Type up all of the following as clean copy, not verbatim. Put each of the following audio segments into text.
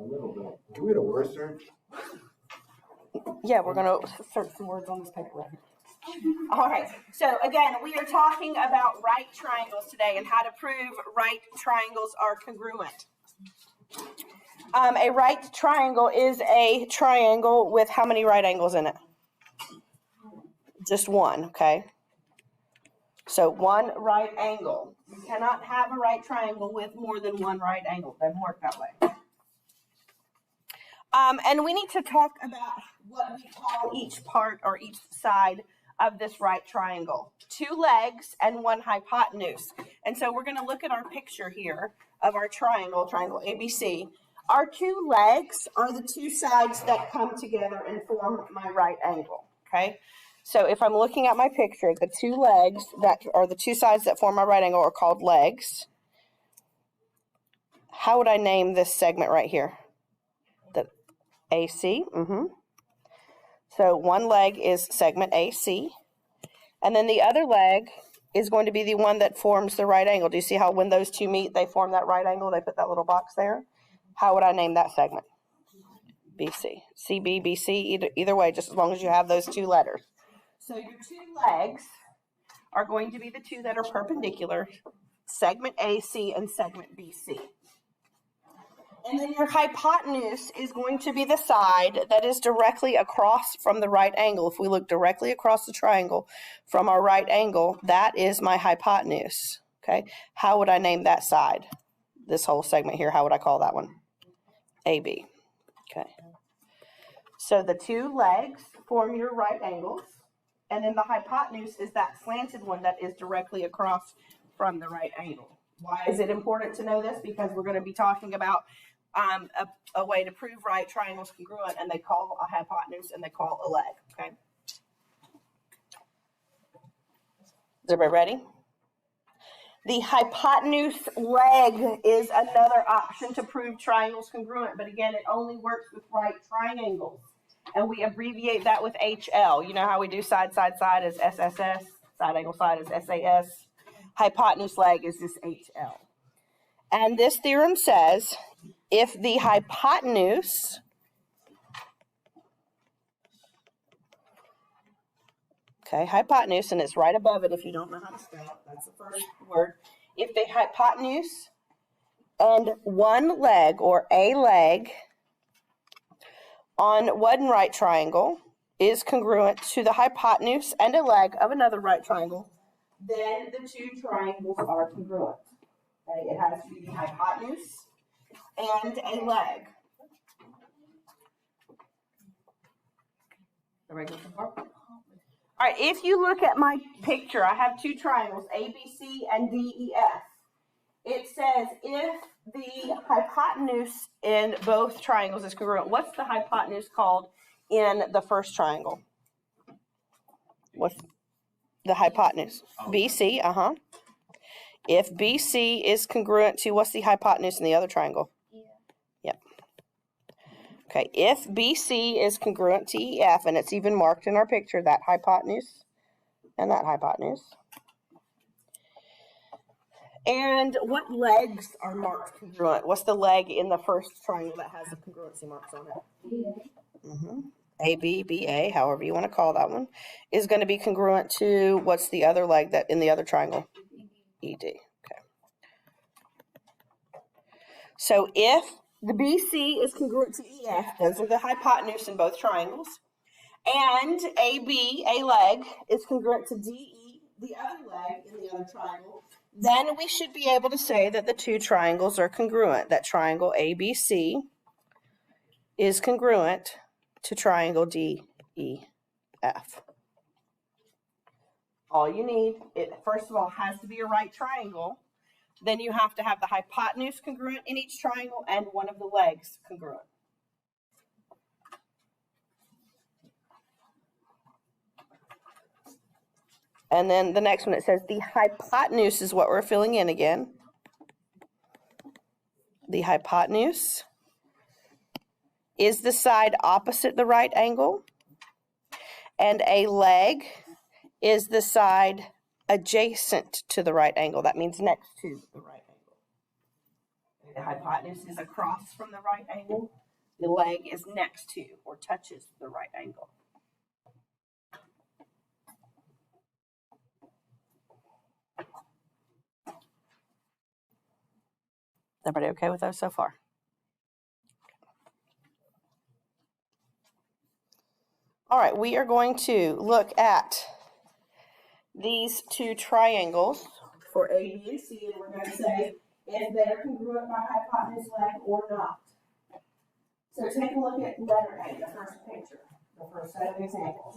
little bit. Can we get a word search? Yeah, we're going to search some words on this paper right here. All right, so again, we are talking about right triangles today and how to prove right triangles are congruent. A right triangle is a triangle with how many right angles in it? Just one, okay? So one right angle. You cannot have a right triangle with more than one right angle. It doesn't work that way. And we need to talk about what we call each part or each side of this right triangle. Two legs and one hypotenuse. And so we're going to look at our picture here of our triangle ABC. Our two legs are the two sides that come together and form my right angle, okay? So if I'm looking at my picture, the two legs that are the two sides that form my right angle are called legs. How would I name this segment right here? The AC. So one leg is segment AC. And then the other leg is going to be the one that forms the right angle. Do you see how when those two meet, they form that right angle? They put that little box there. How would I name that segment? BC. CB, BC, either way, just as long as you have those two letters. So your two legs are going to be the two that are perpendicular, segment AC and segment BC. And then your hypotenuse is going to be the side that is directly across from the right angle. If we look directly across the triangle from our right angle, that is my hypotenuse. Okay, how would I name that side? This whole segment here, how would I call that one? AB. Okay. So the two legs form your right angles, and then the hypotenuse is that slanted one that is directly across from the right angle. Why is it important to know this? Because we're going to be talking about a way to prove right triangles congruent, and they call a hypotenuse and they call a leg, okay? Is everybody ready? The hypotenuse leg is another option to prove triangles congruent, but again, it only works with right triangles, and we abbreviate that with HL. You know how we do side, side, side is SSS, side angle side is SAS. Hypotenuse leg is just HL. And this theorem says if the hypotenuse hypotenuse, and it's right above it if you don't know how to spell, that's the first word. If the hypotenuse and one leg or a leg on one right triangle is congruent to the hypotenuse and a leg of another right triangle, then the two triangles are congruent. Okay? It has to be the hypotenuse and a leg. All right, if you look at my picture, I have two triangles, ABC and DEF. It says if the hypotenuse in both triangles is congruent. What's the hypotenuse called in the first triangle? What's the hypotenuse? BC, If BC is congruent to, what's the hypotenuse in the other triangle? Yep. Okay, if BC is congruent to EF, and it's even marked in our picture, that hypotenuse and that hypotenuse. And what legs are marked congruent? What's the leg in the first triangle that has the congruency marks on it? AB, BA, however you want to call that one, is going to be congruent to, what's the other leg that in the other triangle? ED. Okay. So if the BC is congruent to EF, those are the hypotenuse in both triangles, and AB, a leg, is congruent to DE, the other leg in the other triangle, then we should be able to say that the two triangles are congruent. That triangle ABC is congruent to triangle DEF. All you need, it first of all has to be a right triangle. Then you have to have the hypotenuse congruent in each triangle and one of the legs congruent. And then the next one, it says the hypotenuse is what we're filling in again. The hypotenuse is the side opposite the right angle, and a leg is the side adjacent to the right angle. That means next to the right angle. The hypotenuse is across from the right angle. The leg is next to or touches the right angle. Everybody okay with those so far? All right, we are going to look at these two triangles for A, B, and C, and we're going to say if they are congruent by hypotenuse leg or not. So take a look at letter A, the first picture, the first set of examples.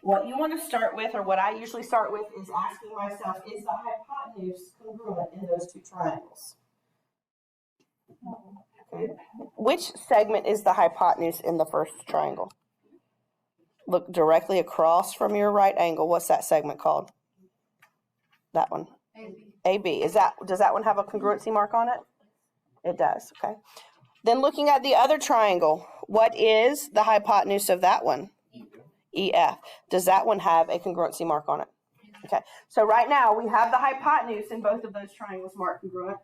What you want to start with, or what I usually start with, is asking myself, is the hypotenuse congruent in those two triangles? Okay. Which segment is the hypotenuse in the first triangle? Look directly across from your right angle. What's that segment called? That one. AB. Does that one have a congruency mark on it? It does. Okay. Then looking at the other triangle, what is the hypotenuse of that one? EF. Does that one have a congruency mark on it? Okay. So right now we have the hypotenuse in both of those triangles marked congruent.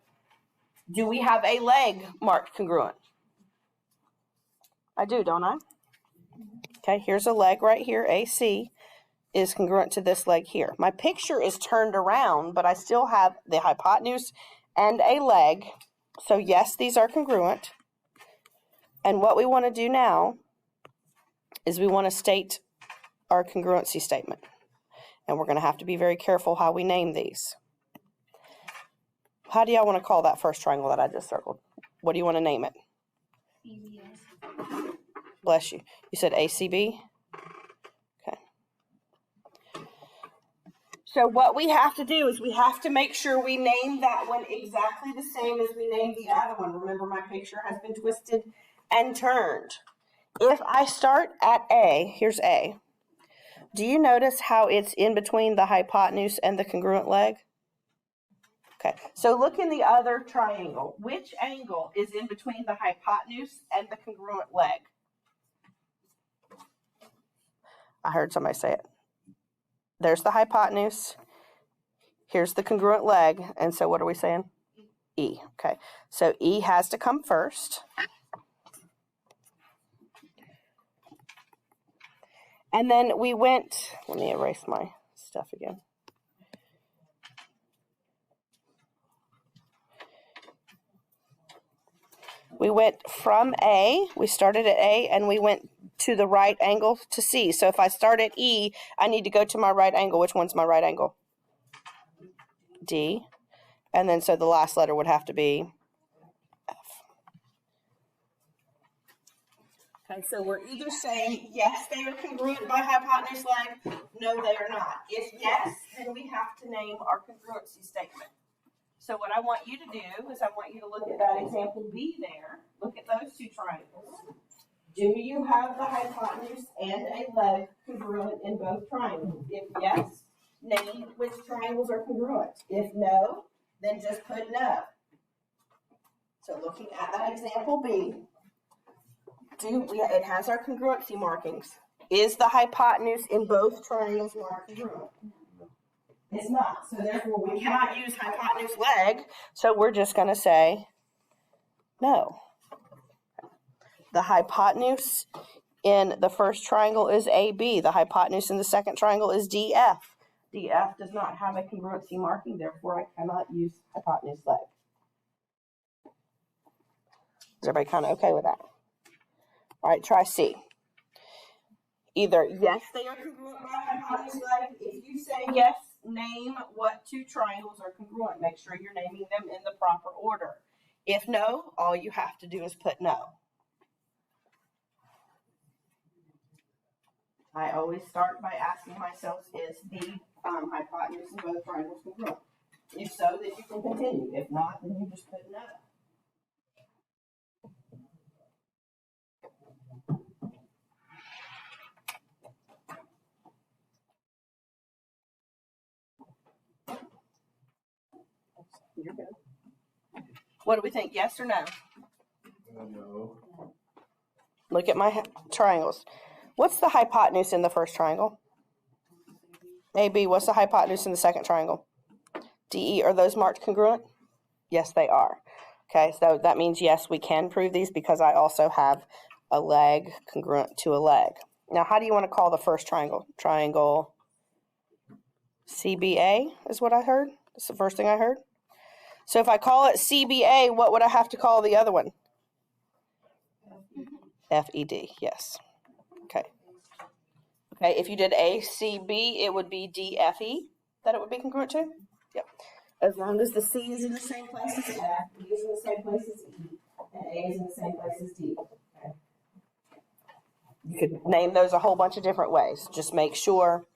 Do we have a leg marked congruent? I do, don't I? Okay, here's a leg right here, AC, is congruent to this leg here. My picture is turned around, but I still have the hypotenuse and a leg. So yes, these are congruent. And what we want to do now is we want to state our congruency statement. And we're going to have to be very careful how we name these. How do y'all want to call that first triangle that I just circled? What do you want to name it? Bless you. You said ACB? Okay. So what we have to do is we have to make sure we name that one exactly the same as we named the other one. Remember, my picture has been twisted and turned. If I start at A, here's A. Do you notice how it's in between the hypotenuse and the congruent leg? Okay, so look in the other triangle. Which angle is in between the hypotenuse and the congruent leg? I heard somebody say it. There's the hypotenuse. Here's the congruent leg. And so what are we saying? E. Okay, so E has to come first. And then we went, let me erase my stuff again. We went from A, we started at A, and we went to the right angle to C. So if I start at E, I need to go to my right angle. Which one's my right angle? D. And then so the last letter would have to be F. Okay, so we're either saying, yes, they are congruent by hypotenuse leg, no, they are not. If yes, then we have to name our congruency statement. So what I want you to do is I want you to look at that example B there. Look at those two triangles. Do you have the hypotenuse and a leg congruent in both triangles? If yes, name which triangles are congruent. If no, then just put no. So looking at that example B, it has our congruency markings. Is the hypotenuse in both triangles marked congruent? It's not. So therefore, we cannot use hypotenuse leg. So we're just going to say no. The hypotenuse in the first triangle is AB. The hypotenuse in the second triangle is DF. DF does not have a congruency marking. Therefore, I cannot use hypotenuse leg. Is everybody kind of okay with that? All right, try C. Either yes, they are congruent by hypotenuse leg. If you say yes, name what two triangles are congruent. Make sure you're naming them in the proper order. If no, all you have to do is put no. I always start by asking myself, is the hypotenuse in both triangles congruent? If so, then you can continue. If not, then you just put no. You're good. What do we think? Yes or no? No. Look at my triangles. What's the hypotenuse in the first triangle? AB. What's the hypotenuse in the second triangle? DE. Are those marked congruent? Yes, they are. Okay, so that means yes, we can prove these because I also have a leg congruent to a leg. Now, how do you want to call the first triangle? Triangle CBA is what I heard. That's the first thing I heard. So if I call it CBA, what would I have to call the other one? FED, yes. Okay. Okay, if you did ACB, it would be DFE that it would be congruent to? Yep. As long as the C is in the same place as F, B is in the same place as E, and A is in the same place as D. Okay. You could name those a whole bunch of different ways. Just make sure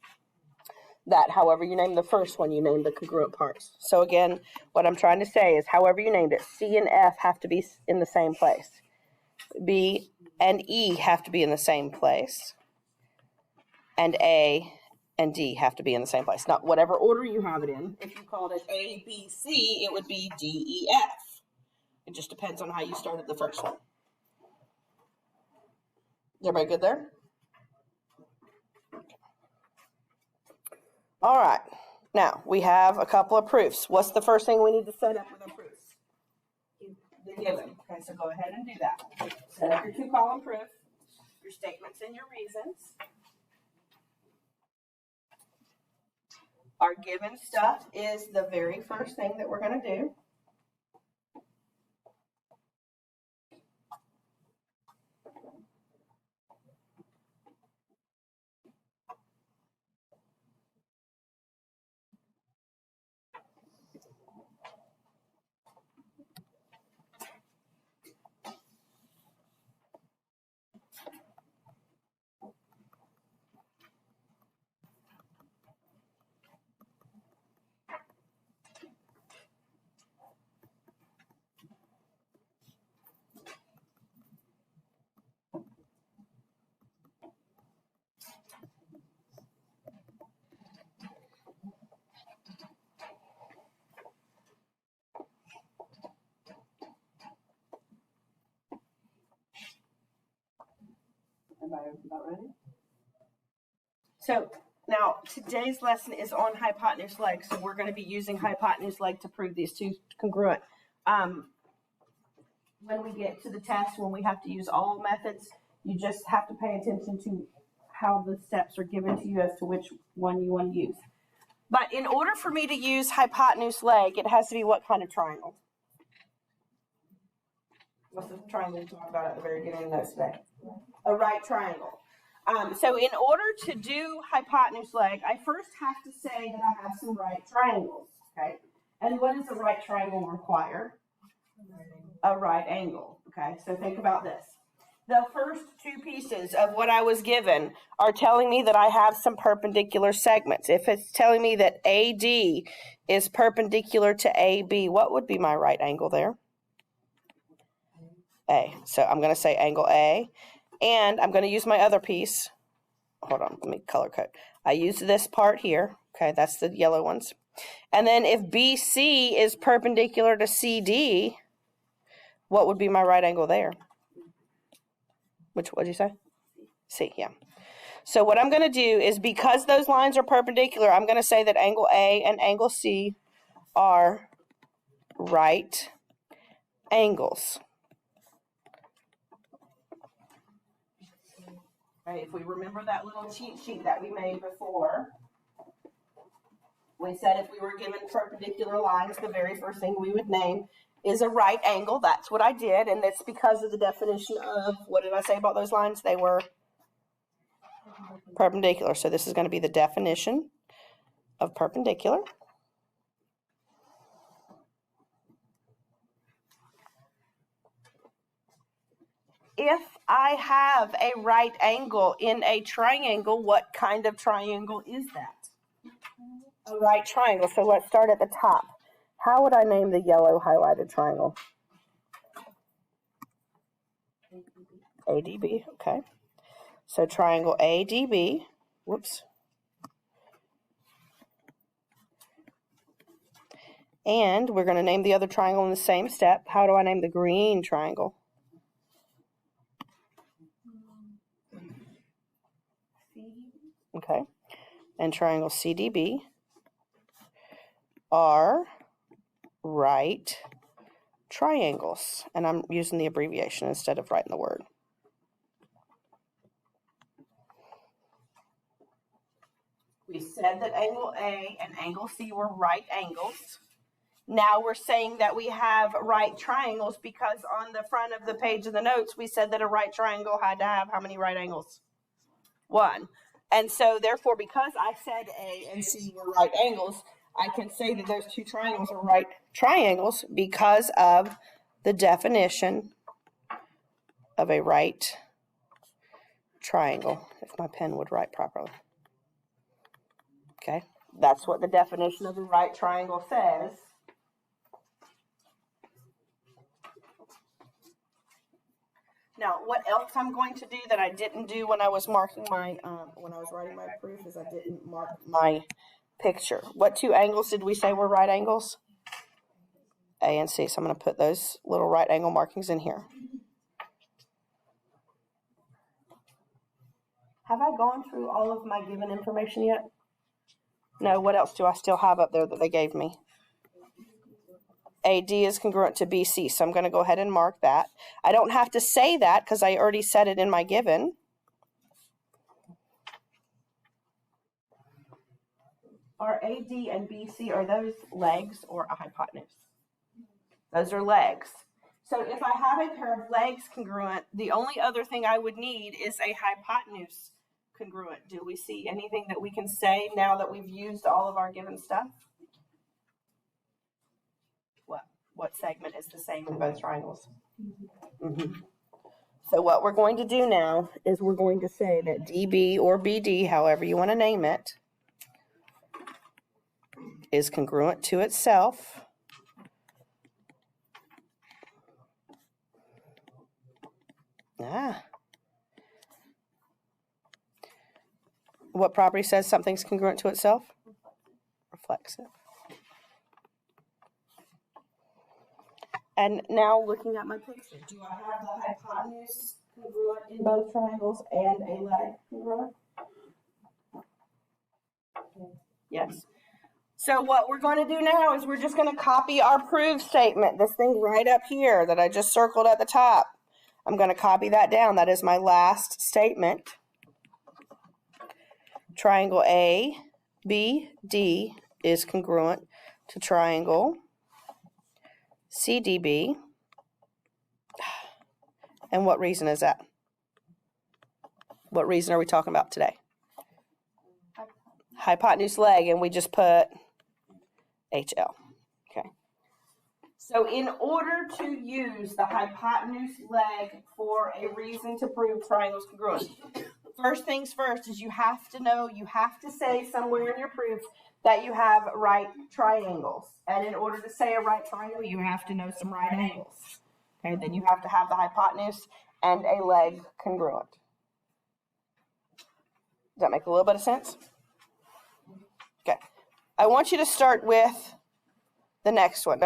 that however you name the first one, you name the congruent parts. So again, what I'm trying to say is however you named it, C and F have to be in the same place. B and E have to be in the same place. And A and D have to be in the same place. Not whatever order you have it in. If you called it A, B, C, it would be D, E, F. It just depends on how you started the first one. Is everybody good there? All right. Now, we have a couple of proofs. What's the first thing we need to set up with our proofs? The given. Okay, so go ahead and do that. Set up your two-column proof, your statements and your reasons. Our given stuff is the very first thing that we're going to do. Everybody about ready? So now today's lesson is on hypotenuse leg, so we're going to be using hypotenuse leg to prove these two congruent. When we get to the test, when we have to use all methods, you just have to pay attention to how the steps are given to you as to which one you want to use. But in order for me to use hypotenuse leg, it has to be what kind of triangle? What's the triangle we talked about at the very beginning of the notes today? A right triangle. So in order to do hypotenuse leg, I first have to say that I have some right triangles, okay? And what does a right triangle require? A right angle, okay? So think about this. The first two pieces of what I was given are telling me that I have some perpendicular segments. If it's telling me that AD is perpendicular to AB, what would be my right angle there? A. So I'm going to say angle A. And I'm going to use my other piece. Hold on, let me color code. I use this part here. Okay, that's the yellow ones. And then if BC is perpendicular to CD, what would be my right angle there? What did you say? C, yeah. So what I'm going to do is because those lines are perpendicular, I'm going to say that angle A and angle C are right angles. Right, if we remember that little cheat sheet that we made before, we said if we were given perpendicular lines, the very first thing we would name is a right angle. That's what I did, and that's because of the definition of, what did I say about those lines? They were perpendicular. So this is going to be the definition of perpendicular. If I have a right angle in a triangle, what kind of triangle is that? A right triangle. So let's start at the top. How would I name the yellow highlighted triangle? ADB, okay. So triangle ADB, whoops. And we're going to name the other triangle in the same step. How do I name the green triangle? Okay. And triangle CDB are right triangles. And I'm using the abbreviation instead of writing the word. We said that angle A and angle C were right angles. Now we're saying that we have right triangles because on the front of the page of the notes, we said that a right triangle had to have how many right angles? 1. And so therefore, because I said A and C were right angles, I can say that those two triangles are right triangles because of the definition of a right triangle, if my pen would write properly. Okay, that's what the definition of a right triangle says. Now, what else I'm going to do that I didn't do when I was marking my, when I was writing my proof is I didn't mark my picture. What two angles did we say were right angles? A and C. So I'm going to put those little right angle markings in here. Have I gone through all of my given information yet? No, what else do I still have up there that they gave me? AD is congruent to BC, so I'm going to go ahead and mark that. I don't have to say that because I already said it in my given. Are AD and BC, are those legs or a hypotenuse? Those are legs. So if I have a pair of legs congruent, the only other thing I would need is a hypotenuse congruent. Do we see anything that we can say now that we've used all of our given stuff? What segment is the same in both triangles? So what we're going to do now is we're going to say that DB or BD, however you want to name it, is congruent to itself. What property says something's congruent to itself? Reflexive. And now looking at my picture, do I have the hypotenuse congruent in both triangles and a leg congruent? Yes. So what we're going to do now is we're just going to copy our prove statement, this thing right up here that I just circled at the top. I'm going to copy that down. That is my last statement. Triangle ABD is congruent to triangle CDB. And what reason is that? What reason are we talking about today? Hypotenuse leg, and we just put HL. Okay. So in order to use the hypotenuse leg for a reason to prove triangles congruent, first things first is you have to know, you have to say somewhere in your proof that you have right triangles. And in order to say a right triangle, you have to know some right angles. Okay, then you have to have the hypotenuse and a leg congruent. Does that make a little bit of sense? Okay. I want you to start with the next one.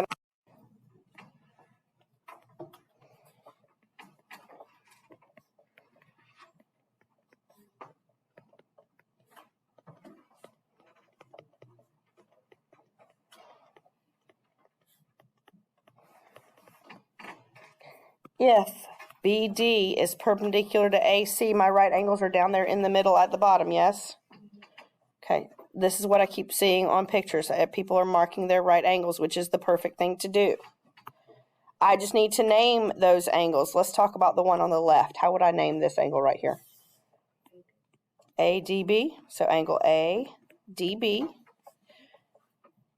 If BD is perpendicular to AC, my right angles are down there in the middle at the bottom, yes? Okay, this is what I keep seeing on pictures. People are marking their right angles, which is the perfect thing to do. I just need to name those angles. Let's talk about the one on the left. How would I name this angle right here? ADB, so angle ADB.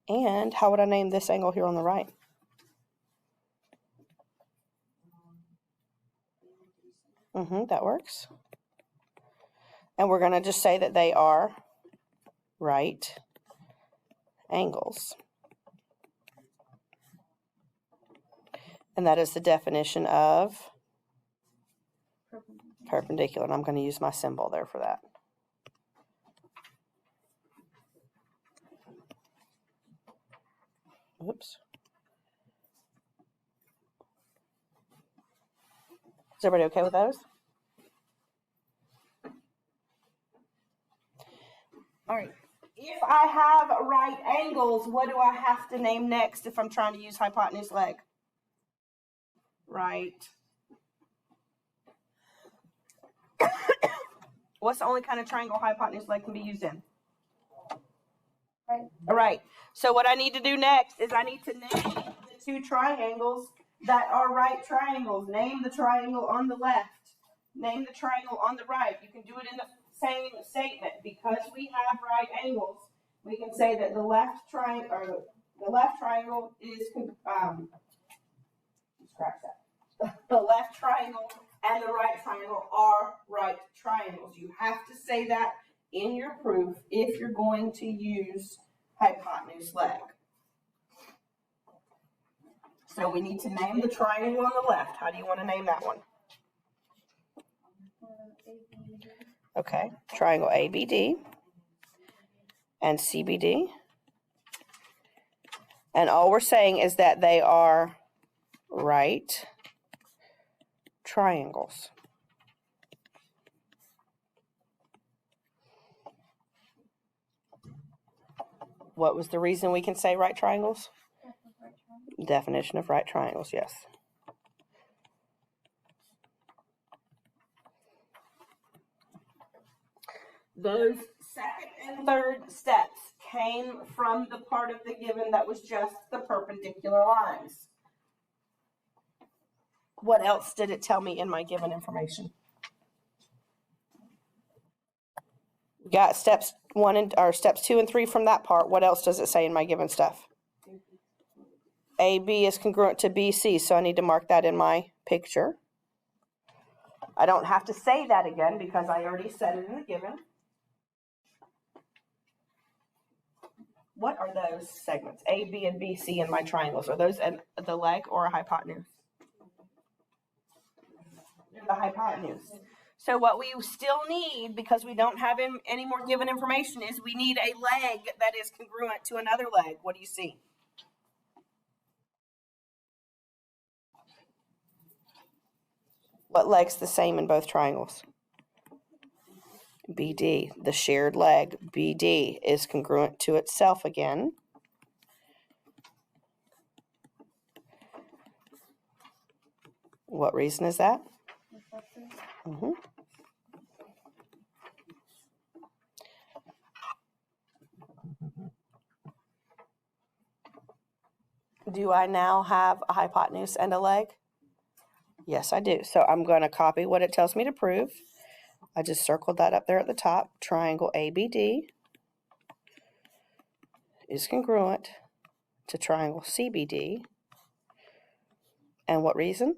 And how would I name this angle here on the right? That works. And we're going to just say that they are right angles. And that is the definition of perpendicular. And I'm going to use my symbol there for that. Oops. Is everybody okay with those? All right. If I have right angles, what do I have to name next if I'm trying to use hypotenuse leg? right. What's the only kind of triangle hypotenuse leg can be used in? Right. All right. So what I need to do next is I need to name the two triangles that are right triangles. Name the triangle on the left. Name the triangle on the right. You can do it in the same statement. Because we have right angles, we can say that the left triangle is scratch that. The left triangle and the right triangle are right triangles. You have to say that in your proof if you're going to use hypotenuse leg. So we need to name the triangle on the left. How do you want to name that one? Okay, triangle ABD and CBD. And all we're saying is that they are right triangles. What was the reason we can say right triangles? Definition of right triangles, yes. Those second and third steps came from the part of the given that was just the perpendicular lines. What else did it tell me in my given information? We got steps 2 and 3 from that part. What else does it say in my given stuff? AB is congruent to BC, so I need to mark that in my picture. I don't have to say that again because I already said it in the given. What are those segments? A, B, and BC in my triangles. Are those the leg or a hypotenuse? They're the hypotenuse. So what we still need, because we don't have any more given information, is we need a leg that is congruent to another leg. What do you see? What leg's the same in both triangles? BD, the shared leg, BD, is congruent to itself again. What reason is that? Mm-hmm. Do I now have a hypotenuse and a leg? Yes, I do. So I'm going to copy what it tells me to prove. I just circled that up there at the top. Triangle ABD is congruent to triangle CBD. And what reason?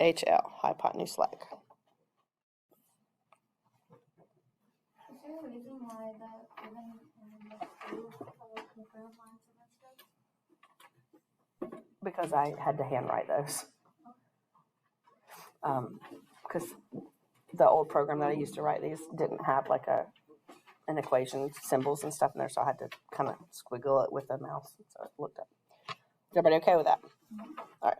HL, hypotenuse leg. Is there a reason why that even in the school congruent lines are listed? Because I had to handwrite those. Because the old program that I used to write these didn't have like an equation, symbols and stuff in there, so I had to kind of squiggle it with a mouse. So it looked up. Is everybody okay with that? All right.